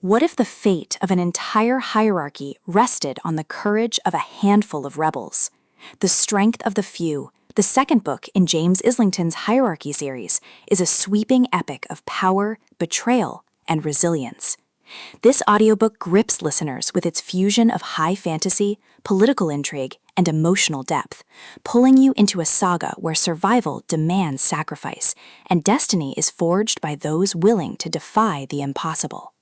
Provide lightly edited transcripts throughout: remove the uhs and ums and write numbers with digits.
What if the fate of an entire hierarchy rested on the courage of a handful of rebels? The Strength of the Few, the second book in James Islington's Hierarchy series, is a sweeping epic of power, betrayal, and resilience. This audiobook grips listeners with its fusion of high fantasy, political intrigue, and emotional depth, pulling you into a saga where survival demands sacrifice, and destiny is forged by those willing to defy the impossible.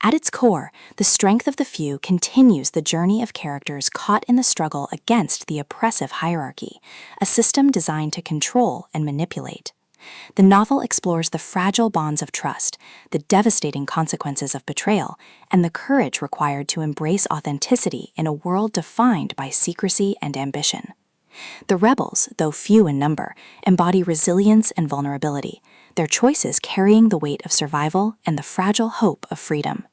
At its core, The Strength of the Few continues the journey of characters caught in the struggle against the oppressive hierarchy, a system designed to control and manipulate. The novel explores the fragile bonds of trust, the devastating consequences of betrayal, and the courage required to embrace authenticity in a world defined by secrecy and ambition. The rebels, though few in number, embody resilience and vulnerability, their choices carrying the weight of survival and the fragile hope of freedom.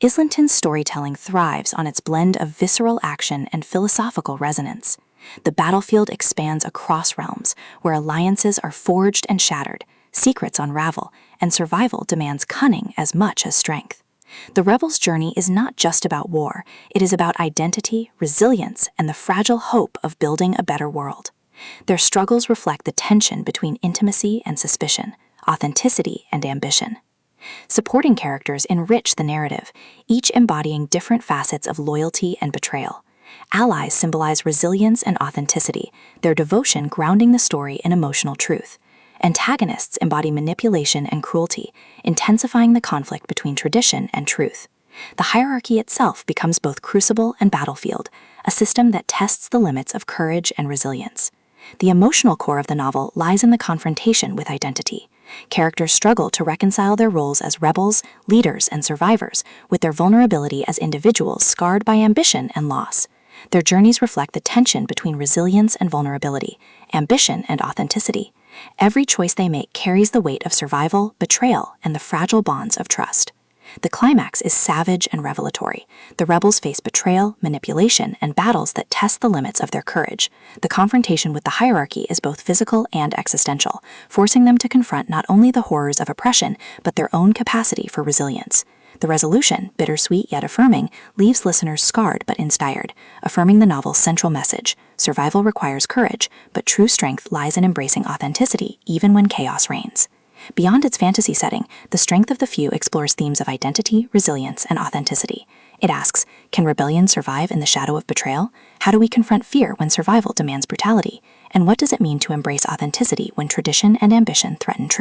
Islington's storytelling thrives on its blend of visceral action and philosophical resonance. The battlefield expands across realms, where alliances are forged and shattered, secrets unravel, and survival demands cunning as much as strength. The rebels' journey is not just about war, it is about identity, resilience, and the fragile hope of building a better world. Their struggles reflect the tension between intimacy and suspicion, authenticity and ambition. Supporting characters enrich the narrative, each embodying different facets of loyalty and betrayal. Allies symbolize resilience and authenticity, their devotion grounding the story in emotional truth. Antagonists embody manipulation and cruelty, intensifying the conflict between tradition and truth. The hierarchy itself becomes both crucible and battlefield, a system that tests the limits of courage and resilience. The emotional core of the novel lies in the confrontation with identity. Characters struggle to reconcile their roles as rebels, leaders, and survivors, with their vulnerability as individuals scarred by ambition and loss. Their journeys reflect the tension between resilience and vulnerability, ambition and authenticity. Every choice they make carries the weight of survival, betrayal, and the fragile bonds of trust. The climax is savage and revelatory. The rebels face betrayal, manipulation, and battles that test the limits of their courage. The confrontation with the hierarchy is both physical and existential, forcing them to confront not only the horrors of oppression, but their own capacity for resilience. The resolution, bittersweet yet affirming, leaves listeners scarred but inspired, affirming the novel's central message: survival requires courage, but true strength lies in embracing authenticity even when chaos reigns. Beyond its fantasy setting, The Strength of the Few explores themes of identity, resilience, and authenticity. It asks, can rebellion survive in the shadow of betrayal? How do we confront fear when survival demands brutality? And what does it mean to embrace authenticity when tradition and ambition threaten truth?